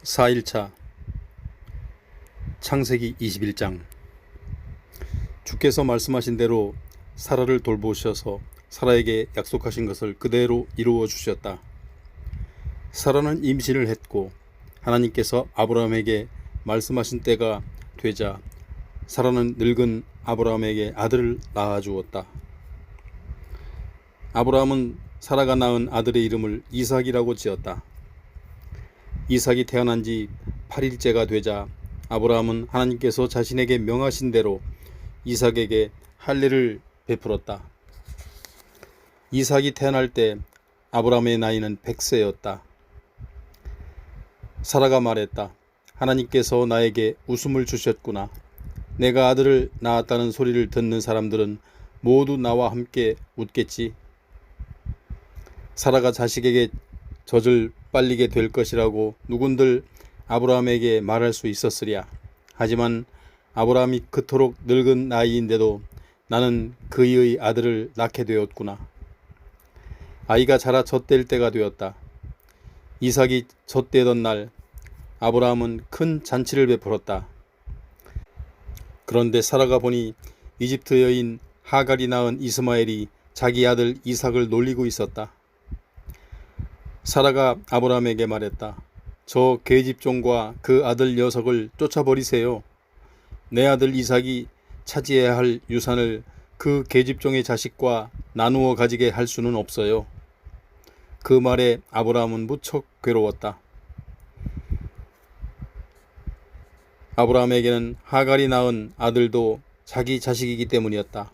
4일차 창세기 21장. 주께서 말씀하신 대로 사라를 돌보셔서 사라에게 약속하신 것을 그대로 이루어 주셨다. 사라는 임신을 했고 하나님께서 아브라함에게 말씀하신 때가 되자 사라는 늙은 아브라함에게 아들을 낳아 주었다. 아브라함은 사라가 낳은 아들의 이름을 이삭이라고 지었다. 이삭이 태어난 지 8일째가 되자 아브라함은 하나님께서 자신에게 명하신 대로 이삭에게 할례를 베풀었다. 이삭이 태어날 때 아브라함의 나이는 100세였다. 사라가 말했다. 하나님께서 나에게 웃음을 주셨구나. 내가 아들을 낳았다는 소리를 듣는 사람들은 모두 나와 함께 웃겠지. 사라가 자식에게 젖을 빨리게 될 것이라고 누군들 아브라함에게 말할 수 있었으랴. 하지만 아브라함이 그토록 늙은 나이인데도 나는 그의 아들을 낳게 되었구나. 아이가 자라 젖될 때가 되었다. 이삭이 젖되던 날 아브라함은 큰 잔치를 베풀었다. 그런데 사라가 보니 이집트 여인 하갈이 낳은 이스마엘이 자기 아들 이삭을 놀리고 있었다. 사라가 아브라함에게 말했다. 저 계집종과 그 아들 녀석을 쫓아버리세요. 내 아들 이삭이 차지해야 할 유산을 그 계집종의 자식과 나누어 가지게 할 수는 없어요. 그 말에 아브라함은 무척 괴로웠다. 아브라함에게는 하갈이 낳은 아들도 자기 자식이기 때문이었다.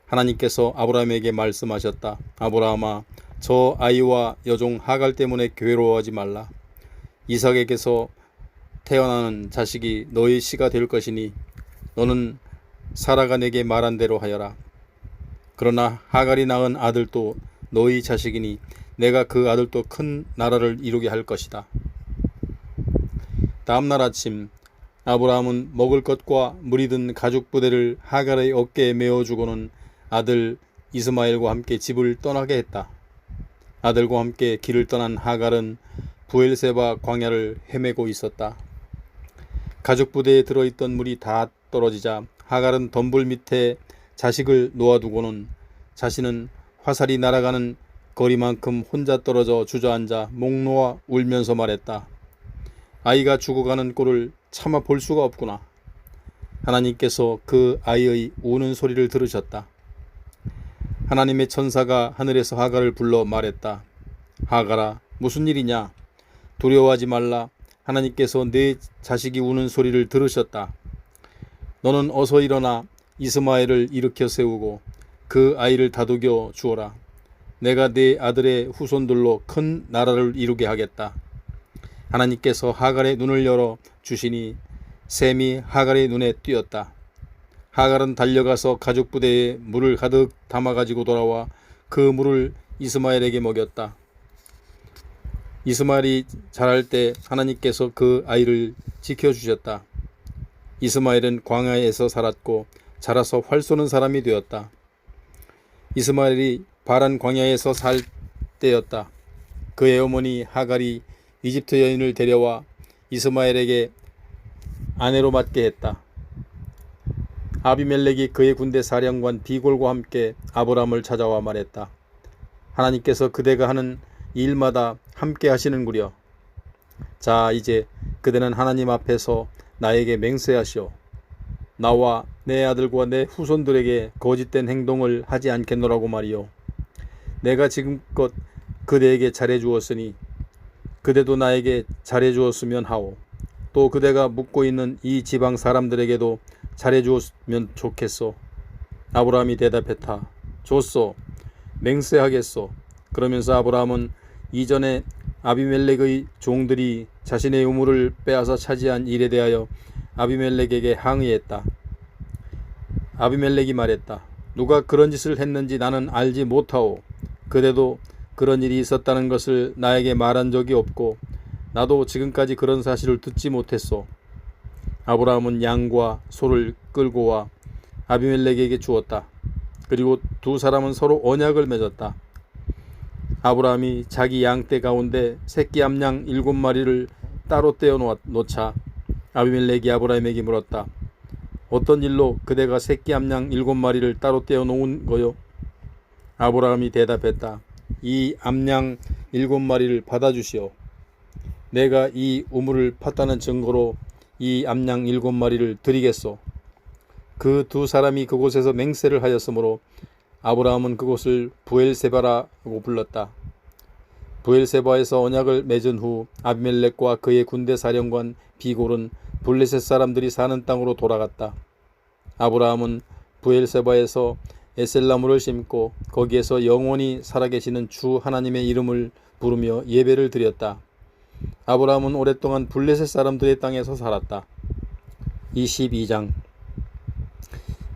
하나님께서 아브라함에게 말씀하셨다. 아브라함아, 저 아이와 여종 하갈 때문에 괴로워하지 말라. 이삭에게서 태어나는 자식이 너의 씨가 될 것이니 너는 사라가 내게 말한 대로 하여라. 그러나 하갈이 낳은 아들도 너의 자식이니 내가 그 아들도 큰 나라를 이루게 할 것이다. 다음날 아침 아브라함은 먹을 것과 물이 든 가죽 부대를 하갈의 어깨에 메어주고는 아들 이스마엘과 함께 집을 떠나게 했다. 아들과 함께 길을 떠난 하갈은 부엘세바 광야를 헤매고 있었다. 가죽 부대에 들어있던 물이 다 떨어지자 하갈은 덤불 밑에 자식을 놓아두고는 자신은 화살이 날아가는 거리만큼 혼자 떨어져 주저앉아 목 놓아 울면서 말했다. 아이가 죽어가는 꼴을 차마 볼 수가 없구나. 하나님께서 그 아이의 우는 소리를 들으셨다. 하나님의 천사가 하늘에서 하갈을 불러 말했다. 하갈아, 무슨 일이냐? 두려워하지 말라. 하나님께서 내 자식이 우는 소리를 들으셨다. 너는 어서 일어나 이스마엘을 일으켜 세우고 그 아이를 다독여 주어라. 내가 네 아들의 후손들로 큰 나라를 이루게 하겠다. 하나님께서 하갈의 눈을 열어 주시니 샘이 하갈의 눈에 띄었다. 하갈은 달려가서 가죽 부대에 물을 가득 담아가지고 돌아와 그 물을 이스마엘에게 먹였다. 이스마엘이 자랄 때 하나님께서 그 아이를 지켜주셨다. 이스마엘은 광야에서 살았고 자라서 활 쏘는 사람이 되었다. 이스마엘이 바란 광야에서 살 때였다. 그의 어머니 하갈이 이집트 여인을 데려와 이스마엘에게 아내로 맡게 했다. 아비멜렉이 그의 군대 사령관 비골과 함께 아브라함을 찾아와 말했다. 하나님께서 그대가 하는 일마다 함께 하시는구려. 자, 이제 그대는 하나님 앞에서 나에게 맹세하시오. 나와 내 아들과 내 후손들에게 거짓된 행동을 하지 않겠노라고 말이오. 내가 지금껏 그대에게 잘해주었으니 그대도 나에게 잘해주었으면 하오. 또 그대가 묵고 있는 이 지방 사람들에게도 잘해주었으면 좋겠소. 아브라함이 대답했다. 좋소. 맹세하겠소. 그러면서 아브라함은 이전에 아비멜렉의 종들이 자신의 우물을 빼앗아 차지한 일에 대하여 아비멜렉에게 항의했다. 아비멜렉이 말했다. 누가 그런 짓을 했는지 나는 알지 못하오. 그대도 그런 일이 있었다는 것을 나에게 말한 적이 없고 나도 지금까지 그런 사실을 듣지 못했소. 아브라함은 양과 소를 끌고 와 아비멜렉에게 주었다. 그리고 두 사람은 서로 언약을 맺었다. 아브라함이 자기 양떼 가운데 새끼 암양 7마리를 따로 떼어 놓자 아비멜렉이 아브라함에게 물었다. 어떤 일로 그대가 새끼 암양 7마리를 따로 떼어 놓은 거요? 아브라함이 대답했다. 이 암양 7마리를 받아주시오. 내가 이 우물을 팠다는 증거로 이 암양 7마리를 드리겠소. 그 두 사람이 그곳에서 맹세를 하였으므로 아브라함은 그곳을 부엘세바라고 불렀다. 부엘세바에서 언약을 맺은 후 아비멜렉과 그의 군대 사령관 비골은 블레셋 사람들이 사는 땅으로 돌아갔다. 아브라함은 부엘세바에서 에셀나무를 심고 거기에서 영원히 살아계시는 주 하나님의 이름을 부르며 예배를 드렸다. 아브라함은 오랫동안 블레셋 사람들의 땅에서 살았다. 22장.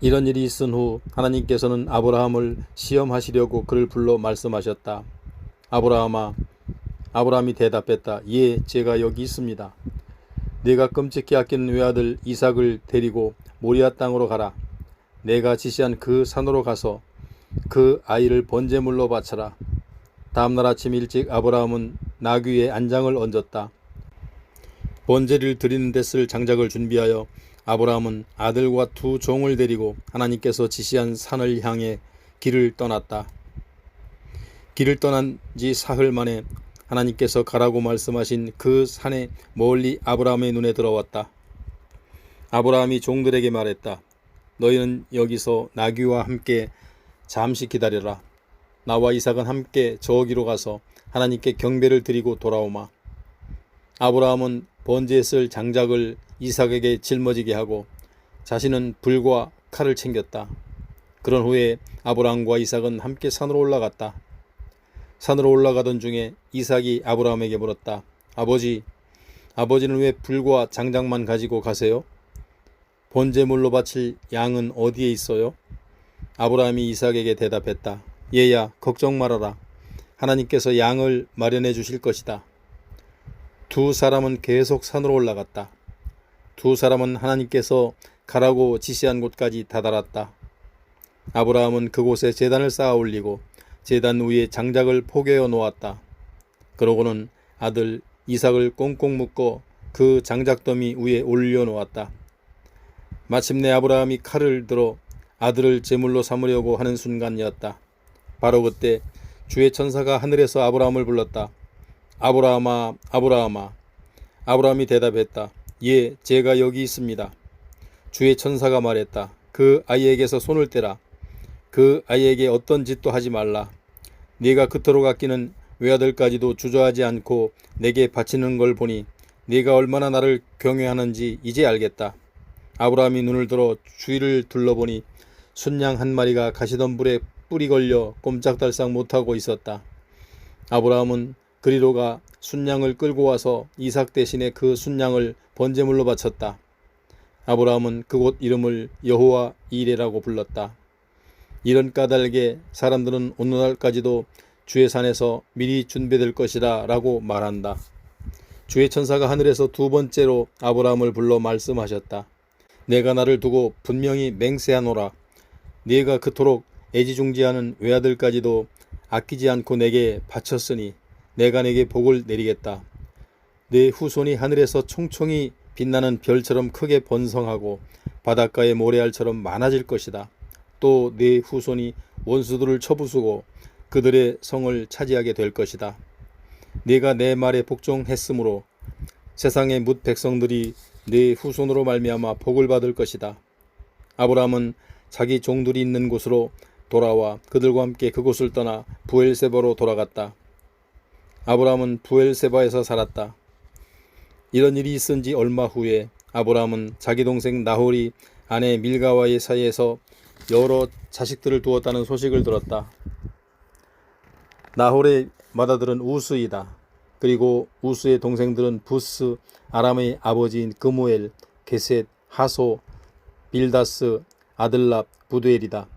이런 일이 있은 후 하나님께서는 아브라함을 시험하시려고 그를 불러 말씀하셨다. 아브라함아. 아브라함이 대답했다. 예, 제가 여기 있습니다. 내가 끔찍히 아끼는 외아들 이삭을 데리고 모리아 땅으로 가라. 내가 지시한 그 산으로 가서 그 아이를 번제물로 바쳐라. 다음날 아침 일찍 아브라함은 나귀에 안장을 얹었다. 번제를 드리는 데 쓸 장작을 준비하여 아브라함은 아들과 두 종을 데리고 하나님께서 지시한 산을 향해 길을 떠났다. 길을 떠난 지 사흘 만에 하나님께서 가라고 말씀하신 그 산에 멀리 아브라함의 눈에 들어왔다. 아브라함이 종들에게 말했다. 너희는 여기서 나귀와 함께 잠시 기다려라. 나와 이삭은 함께 저기로 가서 하나님께 경배를 드리고 돌아오마. 아브라함은 번제에 쓸 장작을 이삭에게 짊어지게 하고 자신은 불과 칼을 챙겼다. 그런 후에 아브라함과 이삭은 함께 산으로 올라갔다. 산으로 올라가던 중에 이삭이 아브라함에게 물었다. 아버지는 왜 불과 장작만 가지고 가세요? 번제물로 바칠 양은 어디에 있어요? 아브라함이 이삭에게 대답했다. 얘야, 걱정 말아라. 하나님께서 양을 마련해 주실 것이다. 두 사람은 계속 산으로 올라갔다. 두 사람은 하나님께서 가라고 지시한 곳까지 다다랐다. 아브라함은 그곳에 제단을 쌓아 올리고 제단 위에 장작을 포개어 놓았다. 그러고는 아들 이삭을 꽁꽁 묶어 그 장작더미 위에 올려 놓았다. 마침내 아브라함이 칼을 들어 아들을 제물로 삼으려고 하는 순간이었다. 바로 그때 주의 천사가 하늘에서 아브라함을 불렀다. 아브라함아, 아브라함아. 아브라함이 대답했다. 예, 제가 여기 있습니다. 주의 천사가 말했다. 그 아이에게서 손을 떼라. 그 아이에게 어떤 짓도 하지 말라. 네가 그토록 아끼는 외아들까지도 주저하지 않고 내게 바치는 걸 보니 네가 얼마나 나를 경외하는지 이제 알겠다. 아브라함이 눈을 들어 주위를 둘러보니 순양 한 마리가 가시덤불에 뿔이 걸려 꼼짝달싹 못하고 있었다. 아브라함은 그리로가 순양을 끌고 와서 이삭 대신에 그 순양을 번제물로 바쳤다. 아브라함은 그곳 이름을 여호와 이레라고 불렀다. 이런 까닭에 사람들은 오늘날까지도 주의 산에서 미리 준비될 것이다 라고 말한다. 주의 천사가 하늘에서 두 번째로 아브라함을 불러 말씀하셨다. 내가 나를 두고 분명히 맹세하노라. 네가 그토록 애지중지하는 외아들까지도 아끼지 않고 내게 바쳤으니 내가 내게 복을 내리겠다. 내 후손이 하늘에서 총총히 빛나는 별처럼 크게 번성하고 바닷가의 모래알처럼 많아질 것이다. 또 내 후손이 원수들을 쳐부수고 그들의 성을 차지하게 될 것이다. 네가 내 말에 복종했으므로 세상의 뭇 백성들이 네 후손으로 말미암아 복을 받을 것이다. 아브라함은 자기 종들이 있는 곳으로 돌아와 그들과 함께 그곳을 떠나 부엘세바로 돌아갔다. 아브라함은 부엘세바에서 살았다. 이런 일이 있은 지 얼마 후에 아브라함은 자기 동생 나홀이 아내 밀가와의 사이에서 여러 자식들을 두었다는 소식을 들었다. 나홀의 맏아들은 우스이다. 그리고 우스의 동생들은 부스, 아람의 아버지인 그무엘, 게셋, 하소, 빌다스, 아들랍, 부두엘이다.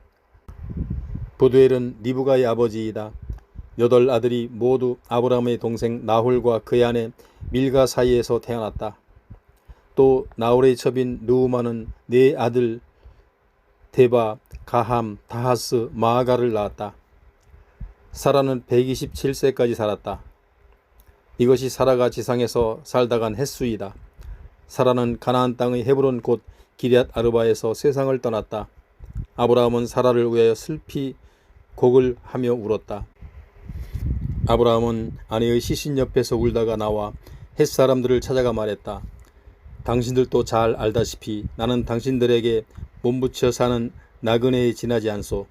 부두엘은 리브가의 아버지이다. 8 아들이 모두 아브라함의 동생 나홀과 그의 아내 밀가 사이에서 태어났다. 또 나홀의 첩인 르우마는 4 아들 데바, 가함, 다하스, 마아가를 낳았다. 사라는 127세까지 살았다. 이것이 사라가 지상에서 살다 간 햇수이다. 사라는 가나안 땅의 헤브론 곧 기럇 아르바에서 세상을 떠났다. 아브라함은 사라를 위하여 슬피 곡을 하며 울었다. 아브라함은 아내의 시신 옆에서 울다가 나와 햇사람들을 찾아가 말했다. 당신들도 잘 알다시피 나는 당신들에게 몸부쳐 사는 나그네에 지나지 않소.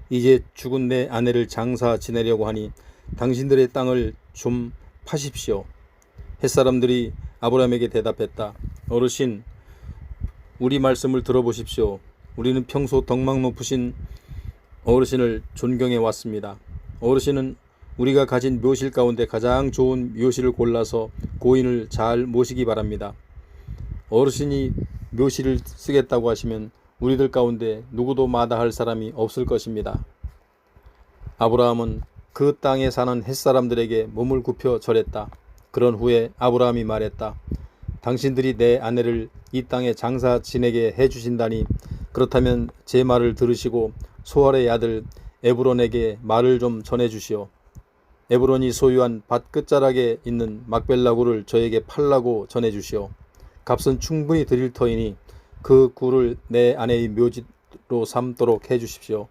이제 죽은 내 아내를 장사 지내려고 하니 당신들의 땅을 좀 파십시오. 햇사람들이 아브라함에게 대답했다. 어르신, 우리 말씀을 들어보십시오. 우리는 평소 덕망 높으신 어르신을 존경해 왔습니다. 어르신은 우리가 가진 묘실 가운데 가장 좋은 묘실을 골라서 고인을 잘 모시기 바랍니다. 어르신이 묘실을 쓰겠다고 하시면 우리들 가운데 누구도 마다할 사람이 없을 것입니다. 아브라함은 그 땅에 사는 햇사람들에게 몸을 굽혀 절했다. 그런 후에 아브라함이 말했다. 당신들이 내 아내를 이 땅에 장사 지내게 해주신다니 그렇다면 제 말을 들으시고 소알의 아들 에브론에게 말을 좀 전해주시오. 에브론이 소유한 밭 끝자락에 있는 막벨라 굴을 저에게 팔라고 전해주시오. 값은 충분히 드릴 터이니 그 굴을 내 아내의 묘지로 삼도록 해주십시오.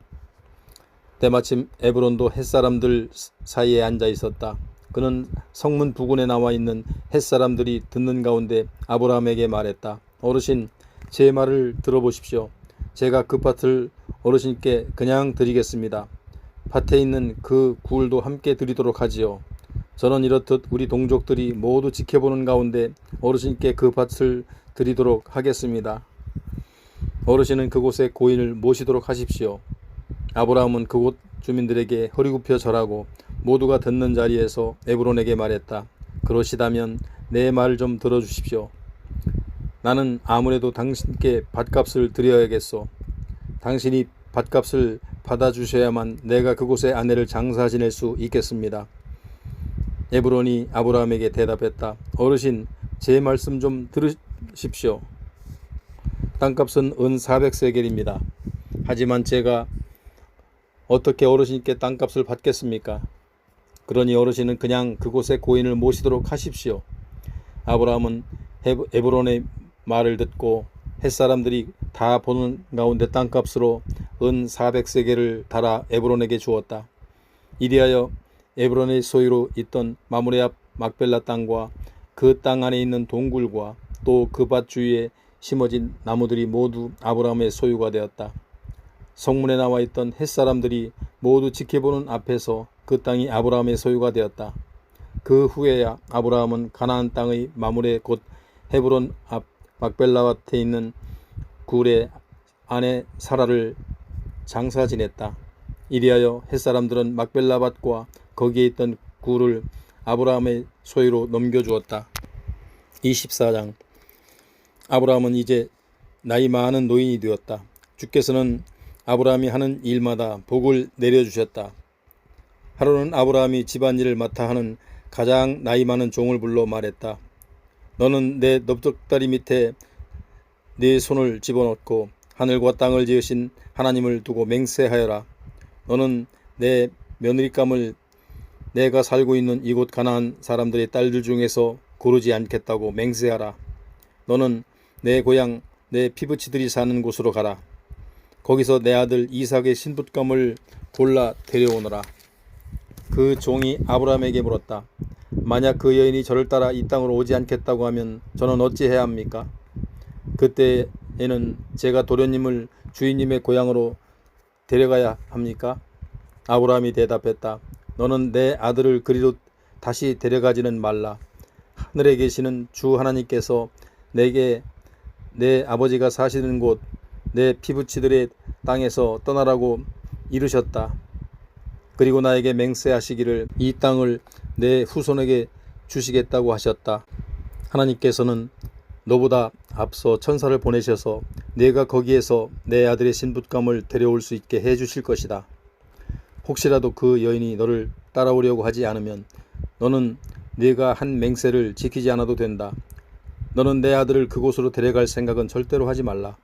때마침 에브론도 햇사람들 사이에 앉아 있었다. 그는 성문 부근에 나와 있는 햇사람들이 듣는 가운데 아브라함에게 말했다. 어르신, 제 말을 들어보십시오. 제가 그 밭을 어르신께 그냥 드리겠습니다. 밭에 있는 그 굴도 함께 드리도록 하지요. 저는 이렇듯 우리 동족들이 모두 지켜보는 가운데 어르신께 그 밭을 드리도록 하겠습니다. 어르신은 그곳에 고인을 모시도록 하십시오. 아브라함은 그곳 주민들에게 허리 굽혀 절하고 모두가 듣는 자리에서 에브론에게 말했다. 그러시다면 내 말을 좀 들어주십시오. 나는 아무래도 당신께 밭값을 드려야겠소. 당신이 밭값을 받아주셔야만 내가 그곳에 아내를 장사 지낼 수 있겠습니다. 에브론이 아브라함에게 대답했다. 어르신, 제 말씀 좀 들으십시오. 땅값은 은 400세겔입니다. 하지만 제가 어떻게 어르신께 땅값을 받겠습니까? 그러니 어르신은 그냥 그곳에 고인을 모시도록 하십시오. 아브라함은 에브론의 말을 듣고 햇사람들이 다 보는 가운데 땅값으로 은 400세겔을 달아 에브론에게 주었다. 이리하여 에브론의 소유로 있던 마므레 앞 막벨라 땅과 그 땅 안에 있는 동굴과 또 그 밭 주위에 심어진 나무들이 모두 아브라함의 소유가 되었다. 성문에 나와 있던 햇사람들이 모두 지켜보는 앞에서 그 땅이 아브라함의 소유가 되었다. 그 후에야 아브라함은 가나안 땅의 마므레 곧 헤브론 앞 막벨라 밭에 있는 굴의 아내 사라를 장사 지냈다. 이리하여 햇사람들은 막벨라 밭과 거기에 있던 굴을 아브라함의 소유로 넘겨주었다. 24장. 아브라함은 이제 나이 많은 노인이 되었다. 주께서는 아브라함이 하는 일마다 복을 내려주셨다. 하루는 아브라함이 집안일을 맡아 하는 가장 나이 많은 종을 불러 말했다. 너는 내 넓적다리 밑에 네 손을 집어넣고 하늘과 땅을 지으신 하나님을 두고 맹세하여라. 너는 내 며느리감을 내가 살고 있는 이곳 가나안 사람들의 딸들 중에서 고르지 않겠다고 맹세하라. 너는 내 고향 내 피부치들이 사는 곳으로 가라. 거기서 내 아들 이삭의 신부감을 골라 데려오너라. 그 종이 아브라함에게 물었다. 만약 그 여인이 저를 따라 이 땅으로 오지 않겠다고 하면 저는 어찌해야 합니까? 그때에는 제가 도련님을 주인님의 고향으로 데려가야 합니까? 아브라함이 대답했다. 너는 내 아들을 그리로 다시 데려가지는 말라. 하늘에 계시는 주 하나님께서 내게 내 아버지가 사시는 곳 내 피부치들의 땅에서 떠나라고 이르셨다. 그리고 나에게 맹세하시기를 이 땅을 내 후손에게 주시겠다고 하셨다. 하나님께서는 너보다 앞서 천사를 보내셔서 내가 거기에서 내 아들의 신부감을 데려올 수 있게 해주실 것이다. 혹시라도 그 여인이 너를 따라오려고 하지 않으면 너는 네가 한 맹세를 지키지 않아도 된다. 너는 내 아들을 그곳으로 데려갈 생각은 절대로 하지 말라.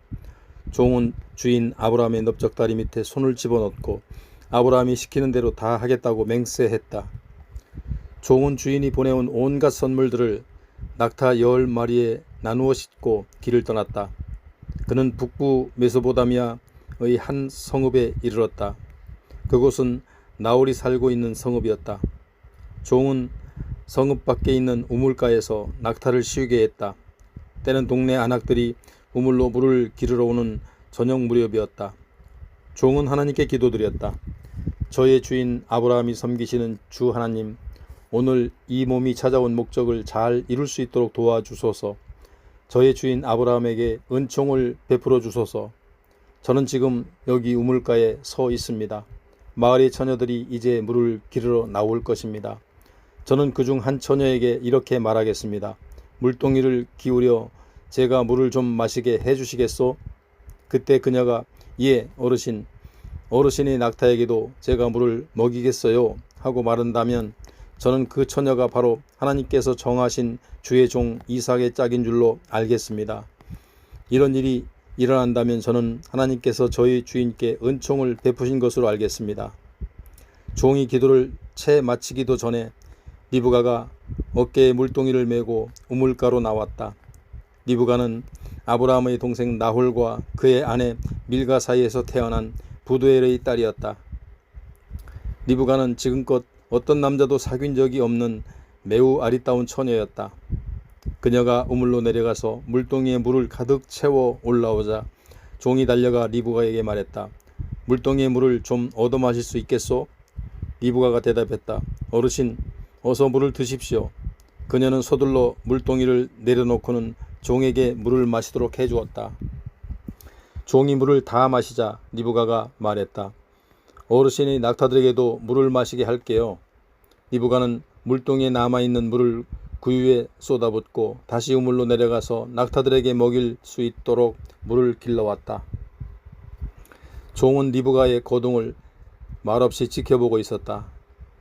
종은 주인 아브라함의 넓적다리 밑에 손을 집어넣고 아브라함이 시키는 대로 다 하겠다고 맹세했다. 종은 주인이 보내온 온갖 선물들을 낙타 10마리에 나누어 싣고 길을 떠났다. 그는 북부 메소포타미아의 한 성읍에 이르렀다. 그곳은 나홀이 살고 있는 성읍이었다. 종은 성읍 밖에 있는 우물가에서 낙타를 씌우게 했다. 때는 동네 안악들이 우물로 물을 기르러 오는 저녁 무렵이었다. 종은 하나님께 기도드렸다. 저의 주인 아브라함이 섬기시는 주 하나님, 오늘 이 몸이 찾아온 목적을 잘 이룰 수 있도록 도와주소서. 저의 주인 아브라함에게 은총을 베풀어 주소서. 저는 지금 여기 우물가에 서 있습니다. 마을의 처녀들이 이제 물을 기르러 나올 것입니다. 저는 그중 한 처녀에게 이렇게 말하겠습니다. 물동이를 기울여 제가 물을 좀 마시게 해주시겠소? 그때 그녀가 예, 어르신, 어르신의 낙타에게도 제가 물을 먹이겠어요 하고 말한다면 저는 그 처녀가 바로 하나님께서 정하신 주의 종 이삭의 짝인 줄로 알겠습니다. 이런 일이 일어난다면 저는 하나님께서 저희 주인께 은총을 베푸신 것으로 알겠습니다. 종이 기도를 채 마치기도 전에 리브가가 어깨에 물동이를 메고 우물가로 나왔다. 리브가는 아브라함의 동생 나홀과 그의 아내 밀가 사이에서 태어난 부두엘의 딸이었다. 리브가는 지금껏 어떤 남자도 사귄 적이 없는 매우 아리따운 처녀였다. 그녀가 우물로 내려가서 물동이에 물을 가득 채워 올라오자 종이 달려가 리브가에게 말했다. 물동이의 물을 좀 얻어 마실 수 있겠소? 리브가가 대답했다. 어르신, 어서 물을 드십시오. 그녀는 서둘러 물동이를 내려놓고는 종에게 물을 마시도록 해주었다. 종이 물을 다 마시자 리브가가 말했다. 어르신이 낙타들에게도 물을 마시게 할게요. 리브가는 물동이에 남아있는 물을 구유에 쏟아붓고 다시 우물로 내려가서 낙타들에게 먹일 수 있도록 물을 길러왔다. 종은 리브가의 거동을 말없이 지켜보고 있었다.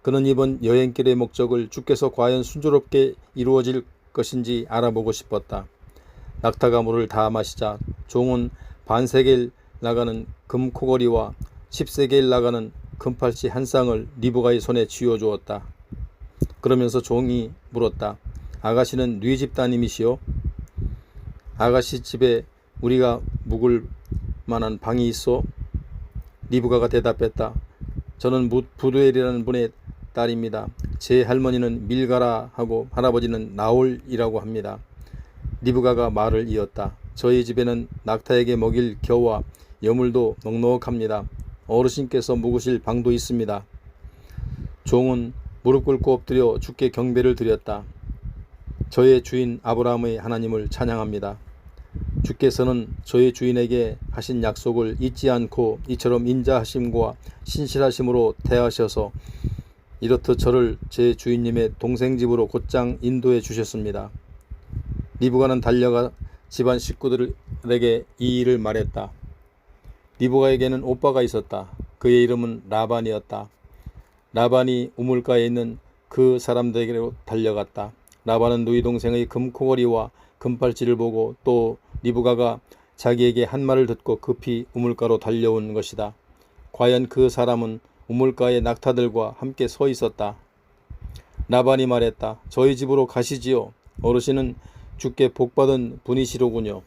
그는 이번 여행길의 목적을 주께서 과연 순조롭게 이루어질 것인지 알아보고 싶었다. 낙타가 물을 다 마시자 종은 반세겔 나가는 금코걸이와 10세겔 나가는 금팔찌 한 쌍을 리브가의 손에 쥐어주었다. 그러면서 종이 물었다. 아가씨는 네 집 따님이시오? 아가씨 집에 우리가 묵을 만한 방이 있어? 리브가가 대답했다. 저는 부두엘이라는 분의 딸입니다. 제 할머니는 밀가라 하고 할아버지는 나홀이라고 합니다. 리브가가 말을 이었다. 저희 집에는 낙타에게 먹일 겨와 여물도 넉넉합니다. 어르신께서 묵으실 방도 있습니다. 종은 무릎 꿇고 엎드려 주께 경배를 드렸다. 저의 주인 아브라함의 하나님을 찬양합니다. 주께서는 저의 주인에게 하신 약속을 잊지 않고 이처럼 인자하심과 신실하심으로 대하셔서 이렇듯 저를 제 주인님의 동생 집으로 곧장 인도해 주셨습니다. 리브가는 달려가 집안 식구들에게 이 일을 말했다. 리브가에게는 오빠가 있었다. 그의 이름은 라반이었다. 라반이 우물가에 있는 그 사람들에게로 달려갔다. 라반은 누이 동생의 금코걸이와 금팔찌를 보고 또 리브가가 자기에게 한 말을 듣고 급히 우물가로 달려온 것이다. 과연 그 사람은 우물가에 낙타들과 함께 서 있었다. 라반이 말했다. 저희 집으로 가시지요. 어르신은 주께 복받은 분이시로군요.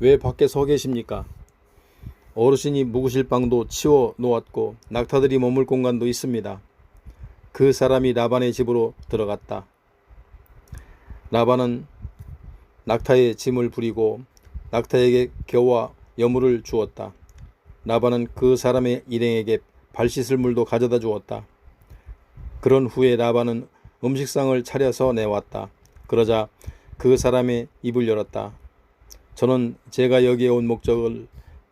왜 밖에 서 계십니까? 어르신이 묵으실 방도 치워 놓았고 낙타들이 머물 공간도 있습니다. 그 사람이 라반의 집으로 들어갔다. 라반은 낙타의 짐을 부리고 낙타에게 겨와 여물을 주었다. 라반은 그 사람의 일행에게 발 씻을 물도 가져다 주었다. 그런 후에 라반은 음식상을 차려서 내왔다. 그러자 그 사람의 입을 열었다. 저는 제가 여기에 온 목적을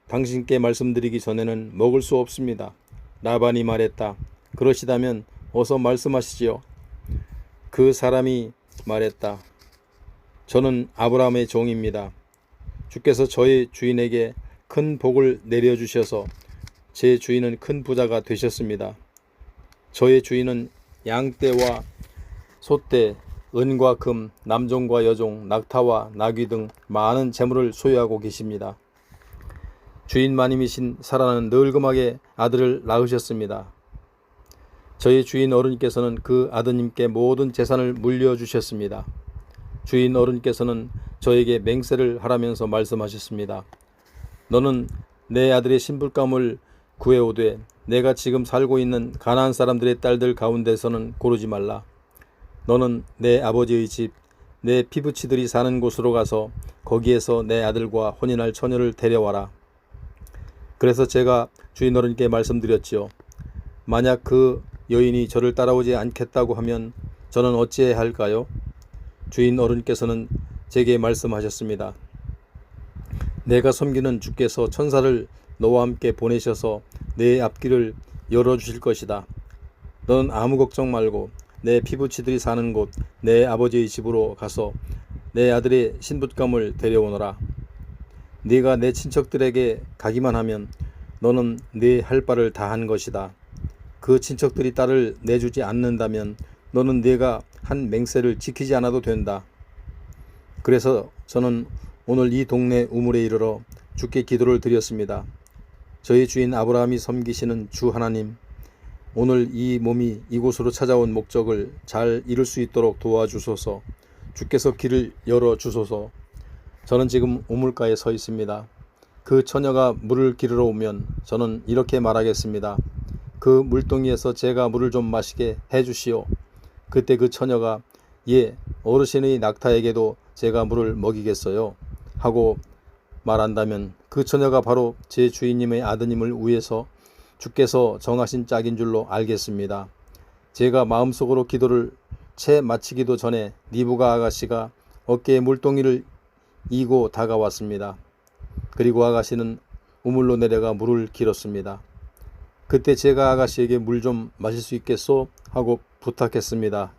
당신께 말씀드리기 전에는 먹을 수 없습니다. 라반이 말했다. 그러시다면 어서 말씀하시지요. 그 사람이 말했다. 저는 아브라함의 종입니다. 주께서 저희 주인에게 큰 복을 내려주셔서 제 주인은 큰 부자가 되셨습니다. 저의 주인은 양떼와 소떼, 은과 금, 남종과 여종, 낙타와 나귀 등 많은 재물을 소유하고 계십니다. 주인 마님이신 사라는 늙음하게 아들을 낳으셨습니다. 저희 주인 어른께서는 그 아드님께 모든 재산을 물려주셨습니다. 주인 어른께서는 저에게 맹세를 하라면서 말씀하셨습니다. 너는 내 아들의 신부감을 구해오되 내가 지금 살고 있는 가나안 사람들의 딸들 가운데서는 고르지 말라. 너는 내 아버지의 집, 내 피부치들이 사는 곳으로 가서 거기에서 내 아들과 혼인할 처녀를 데려와라. 그래서 제가 주인 어른께 말씀드렸지요. 만약 그 여인이 저를 따라오지 않겠다고 하면 저는 어찌해야 할까요? 주인 어른께서는 제게 말씀하셨습니다. 내가 섬기는 주께서 천사를 너와 함께 보내셔서 내 앞길을 열어주실 것이다. 너는 아무 걱정 말고 내 피부치들이 사는 곳 내 아버지의 집으로 가서 내 아들의 신부감을 데려오너라. 네가 내 친척들에게 가기만 하면 너는 네 할 바를 다 한 것이다. 그 친척들이 딸을 내주지 않는다면 너는 네가 한 맹세를 지키지 않아도 된다. 그래서 저는 오늘 이 동네 우물에 이르러 주께 기도를 드렸습니다. 저희 주인 아브라함이 섬기시는 주 하나님, 오늘 이 몸이 이곳으로 찾아온 목적을 잘 이룰 수 있도록 도와주소서. 주께서 길을 열어주소서. 저는 지금 우물가에 서 있습니다. 그 처녀가 물을 기르러 오면 저는 이렇게 말하겠습니다. 그 물동이에서 제가 물을 좀 마시게 해주시오. 그때 그 처녀가 예, 어르신의 낙타에게도 제가 물을 먹이겠어요 하고 말한다면 그 처녀가 바로 제 주인님의 아드님을 위해서 주께서 정하신 짝인 줄로 알겠습니다. 제가 마음속으로 기도를 채 마치기도 전에 리브가 아가씨가 어깨에 물동이를 이고 다가왔습니다. 그리고 아가씨는 우물로 내려가 물을 길었습니다. 그때 제가 아가씨에게 물 좀 마실 수 있겠소? 하고 부탁했습니다.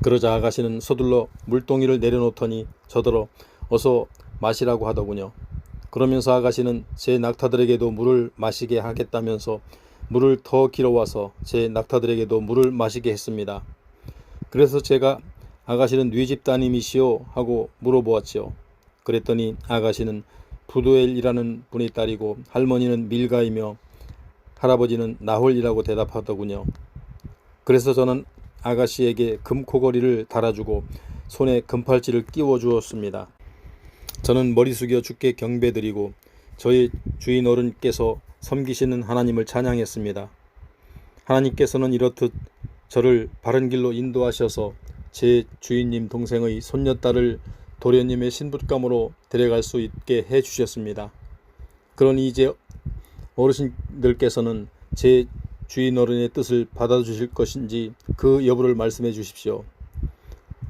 그러자 아가씨는 서둘러 물동이를 내려놓더니 저더러 어서 마시라고 하더군요. 그러면서 아가씨는 제 낙타들에게도 물을 마시게 하겠다면서 물을 더 길어와서 제 낙타들에게도 물을 마시게 했습니다. 그래서 제가 아가씨는 네 집 따님이시오? 하고 물어보았지요. 그랬더니 아가씨는 부두엘이라는 분의 딸이고 할머니는 밀가이며 할아버지는 나홀이라고 대답하더군요. 그래서 저는 아가씨에게 금코걸이를 달아주고 손에 금팔찌를 끼워 주었습니다. 저는 머리 숙여 주께 경배드리고 저희 주인 어른께서 섬기시는 하나님을 찬양했습니다. 하나님께서는 이렇듯 저를 바른 길로 인도하셔서 제 주인님 동생의 손녀딸을 도련님의 신부감으로 데려갈 수 있게 해주셨습니다. 그러니 이제 어르신들께서는 제 주인 어른의 뜻을 받아주실 것인지 그 여부를 말씀해 주십시오.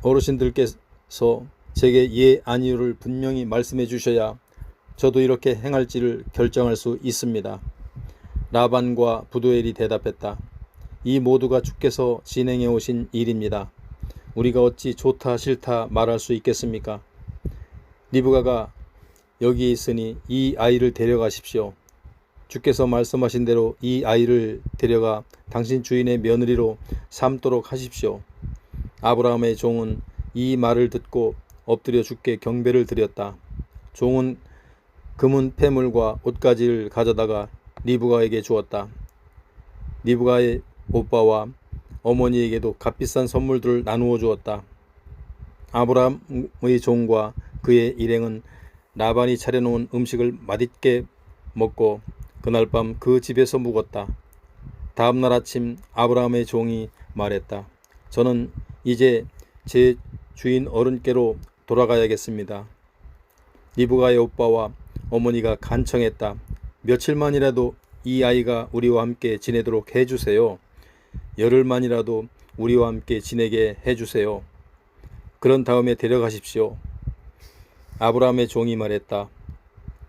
어르신들께서 제게 예 아니요를 분명히 말씀해 주셔야 저도 이렇게 행할지를 결정할 수 있습니다. 라반과 부두엘이 대답했다. 이 모두가 주께서 진행해 오신 일입니다. 우리가 어찌 좋다 싫다 말할 수 있겠습니까? 리브가가 여기 있으니 이 아이를 데려가십시오. 주께서 말씀하신 대로 이 아이를 데려가 당신 주인의 며느리로 삼도록 하십시오. 아브라함의 종은 이 말을 듣고 엎드려 주께 경배를 드렸다. 종은 금은 폐물과 옷가지를 가져다가 리브가에게 주었다. 리브가의 오빠와 어머니에게도 값비싼 선물들을 나누어 주었다. 아브라함의 종과 그의 일행은 라반이 차려놓은 음식을 맛있게 먹고 그날 밤 그 집에서 묵었다. 다음날 아침 아브라함의 종이 말했다. 저는 이제 제 주인 어른께로 돌아가야겠습니다. 리브가의 오빠와 어머니가 간청했다. 며칠만이라도 이 아이가 우리와 함께 지내도록 해주세요. 열흘만이라도 우리와 함께 지내게 해주세요. 그런 다음에 데려가십시오. 아브라함의 종이 말했다.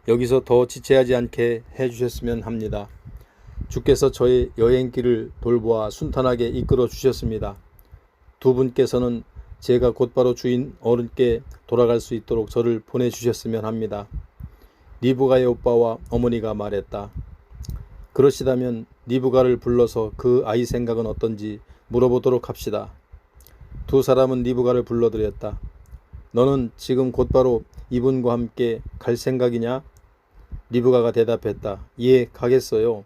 여기서 더 지체하지 않게 해주셨으면 합니다. 주께서 저의 여행길을 돌보아 순탄하게 이끌어 주셨습니다. 두 분께서는 제가 곧바로 주인 어른께 돌아갈 수 있도록 저를 보내주셨으면 합니다. 리브가의 오빠와 어머니가 말했다. 그러시다면 리브가를 불러서 그 아이 생각은 어떤지 물어보도록 합시다. 두 사람은 리브가를 불러들였다. 너는 지금 곧바로 이분과 함께 갈 생각이냐? 리브가가 대답했다. 예, 가겠어요.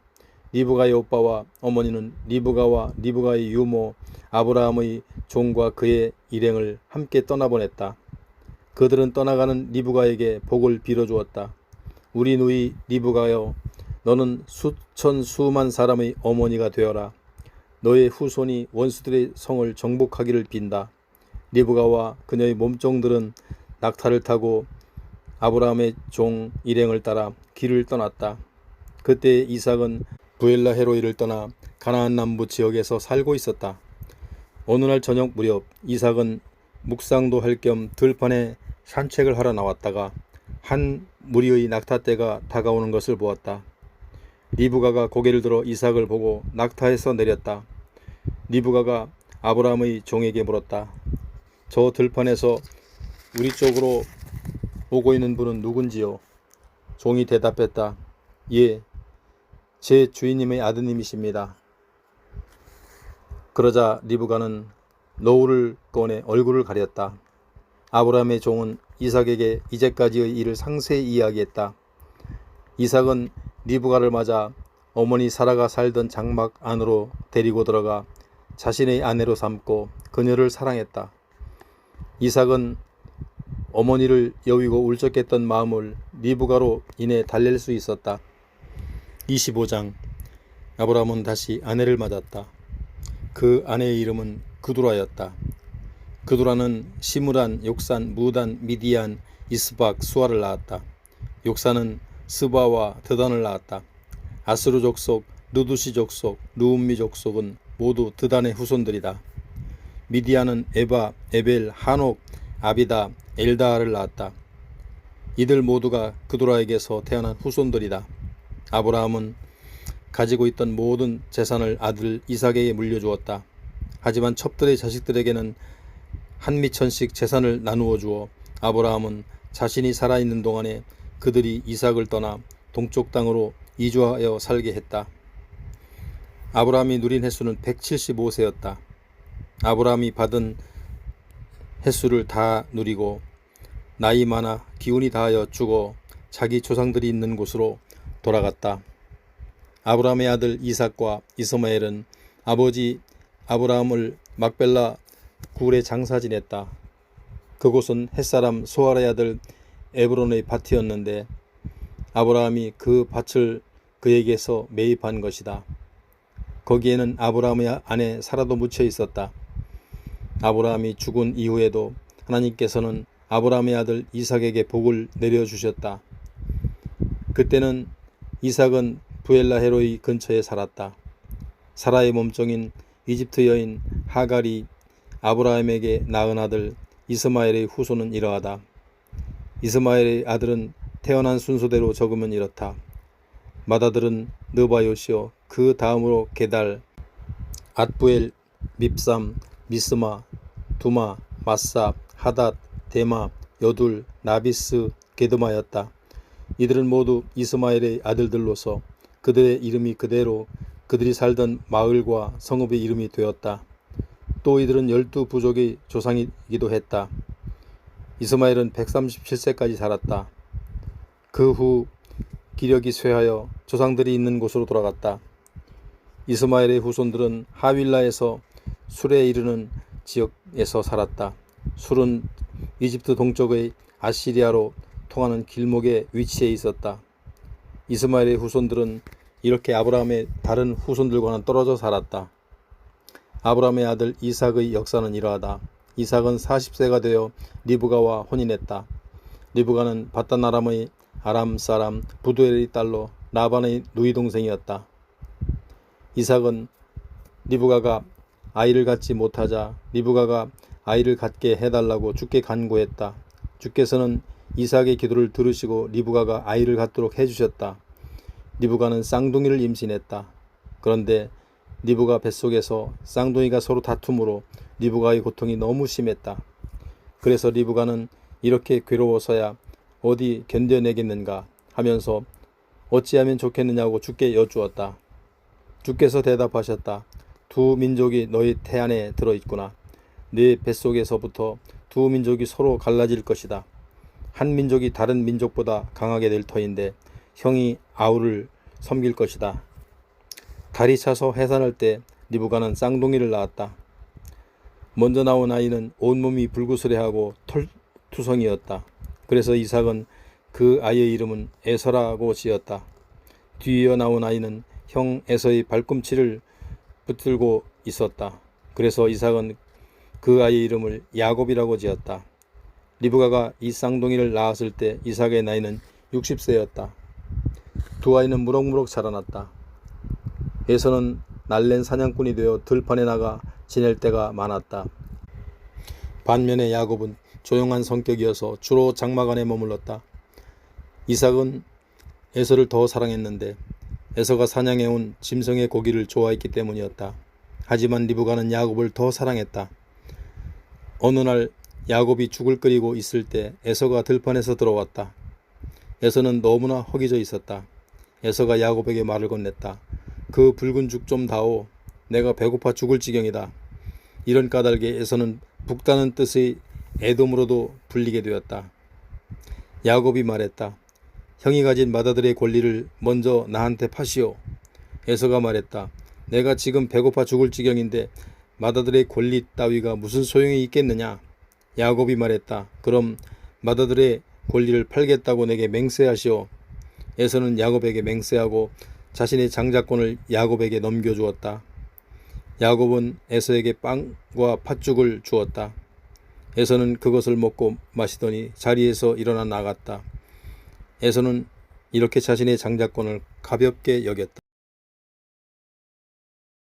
리브가의 오빠와 어머니는 리브가와 리브가의 유모 아브라함의 종과 그의 일행을 함께 떠나보냈다. 그들은 떠나가는 리브가에게 복을 빌어주었다. 우리 누이 리브가여, 너는 수천 수만 사람의 어머니가 되어라. 너의 후손이 원수들의 성을 정복하기를 빈다. 리브가와 그녀의 몸종들은 낙타를 타고 아브라함의 종 일행을 따라 길을 떠났다. 그때 이삭은 부엘라 헤로이를 떠나 가나안 남부 지역에서 살고 있었다. 어느 날 저녁 무렵 이삭은 묵상도 할 겸 들판에 산책을 하러 나왔다가 한 무리의 낙타떼가 다가오는 것을 보았다. 리브가가 고개를 들어 이삭을 보고 낙타에서 내렸다. 리브가가 아브라함의 종에게 물었다. 저 들판에서 우리 쪽으로 오고 있는 분은 누군지요? 종이 대답했다. 예, 제 주인님의 아드님이십니다. 그러자 리브가는 노울을 꺼내 얼굴을 가렸다. 아브라함의 종은 이삭에게 이제까지의 일을 상세히 이야기했다. 이삭은 리브가를 맞아 어머니 사라가 살던 장막 안으로 데리고 들어가 자신의 아내로 삼고 그녀를 사랑했다. 이삭은 어머니를 여위고 울적했던 마음을 리브가로 인해 달랠 수 있었다. 25장. 아브라함은 다시 아내를 맞았다. 그 아내의 이름은 그두라였다. 그두라는 시므란, 욕산, 무단, 미디안, 이스박, 수아를 낳았다. 욕산은 스바와 드단을 낳았다. 아스루 족속, 르두시 족속, 르움미 족속은 모두 드단의 후손들이다. 미디안은 에바, 에벨, 한옥, 아비다, 엘다를 낳았다. 이들 모두가 그두라에게서 태어난 후손들이다. 아브라함은 가지고 있던 모든 재산을 아들 이삭에게 물려주었다. 하지만 첩들의 자식들에게는 한미천씩 재산을 나누어 주어 아브라함은 자신이 살아있는 동안에 그들이 이삭을 떠나 동쪽 땅으로 이주하여 살게 했다. 아브라함이 누린 횟수는 175세였다. 아브라함이 받은 횟수를 다 누리고 나이 많아 기운이 다하여 죽어 자기 조상들이 있는 곳으로 돌아갔다. 아브라함의 아들 이삭과 이스마엘은 아버지 아브라함을 막벨라 굴에 장사 지냈다. 그곳은 햇사람 소알의 아들 에브론의 밭이었는데 아브라함이 그 밭을 그에게서 매입한 것이다. 거기에는 아브라함의 아내 사라도 묻혀 있었다. 아브라함이 죽은 이후에도 하나님께서는 아브라함의 아들 이삭에게 복을 내려주셨다. 그때는 이삭은 부엘라 헤로이 근처에 살았다. 사라의 몸종인 이집트 여인 하갈이 아브라함에게 낳은 아들 이스마엘의 후손은 이러하다. 이스마엘의 아들은 태어난 순서대로 적으면 이렇다. 맏아들은 느바요시요, 그 다음으로 게달, 앗부엘, 밉삼, 미스마, 두마, 마사, 하닷, 데마, 여둘, 나비스, 게드마였다. 이들은 모두 이스마엘의 아들들로서 그들의 이름이 그대로 그들이 살던 마을과 성읍의 이름이 되었다. 또 이들은 12부족의 조상이기도 했다. 이스마엘은 137세까지 살았다. 그 후 기력이 쇠하여 조상들이 있는 곳으로 돌아갔다. 이스마엘의 후손들은 하윌라에서 술에 이르는 지역에서 살았다. 술은 이집트 동쪽의 아시리아로 통하는 길목에 위치해 있었다. 이스마엘의 후손들은 이렇게 아브라함의 다른 후손들과는 떨어져 살았다. 아브라함의 아들 이삭의 역사는 이러하다. 이삭은 40세가 되어 리브가와 혼인했다. 리브가는 바단 아람의 아람 사람 부두엘의 딸로 라반의 누이 동생이었다. 이삭은 리브가가 아이를 갖지 못하자 리브가가 아이를 갖게 해달라고 주께 간구했다. 주께서는 이삭의 기도를 들으시고 리브가가 아이를 갖도록 해주셨다. 리브가는 쌍둥이를 임신했다. 그런데 리브가 뱃속에서 쌍둥이가 서로 다툼으로 리브가의 고통이 너무 심했다. 그래서 리브가는 이렇게 괴로워서야 어디 견뎌내겠는가 하면서 어찌하면 좋겠느냐고 주께 여쭈었다. 주께서 대답하셨다. 두 민족이 너희 태 안에 들어있구나. 네 뱃속에서부터 두 민족이 서로 갈라질 것이다. 한 민족이 다른 민족보다 강하게 될 터인데 형이 아우를 섬길 것이다. 달이 차서 해산할 때 리브가는 쌍둥이를 낳았다. 먼저 나온 아이는 온몸이 불구스레하고 털투성이었다. 그래서 이삭은 그 아이의 이름은 에서라고 지었다. 뒤이어 나온 아이는 형 에서의 발꿈치를 붙들고 있었다. 그래서 이삭은 그 아이의 이름을 야곱이라고 지었다. 리브가가 이 쌍둥이를 낳았을 때 이삭의 나이는 60세였다. 두 아이는 무럭무럭 자라났다. 에서는 날랜 사냥꾼이 되어 들판에 나가 지낼 때가 많았다. 반면에 야곱은 조용한 성격이어서 주로 장막 안에 머물렀다. 이삭은 에서를 더 사랑했는데 에서가 사냥해온 짐승의 고기를 좋아했기 때문이었다. 하지만 리브가는 야곱을 더 사랑했다. 어느 날 야곱이 죽을 끓이고 있을 때 에서가 들판에서 들어왔다. 에서는 너무나 허기져 있었다. 에서가 야곱에게 말을 건넸다. 그 붉은 죽 좀 다오. 내가 배고파 죽을 지경이다. 이런 까닭에 에서는 북다는 뜻의 에돔으로도 불리게 되었다. 야곱이 말했다. 형이 가진 맏아들의 권리를 먼저 나한테 파시오. 에서가 말했다. 내가 지금 배고파 죽을 지경인데 맏아들의 권리 따위가 무슨 소용이 있겠느냐. 야곱이 말했다. 그럼 맏아들의 권리를 팔겠다고 내게 맹세하시오. 에서는 야곱에게 맹세하고 자신의 장자권을 야곱에게 넘겨주었다. 야곱은 에서에게 빵과 팥죽을 주었다. 에서는 그것을 먹고 마시더니 자리에서 일어나 나갔다. 에서는 이렇게 자신의 장자권을 가볍게 여겼다.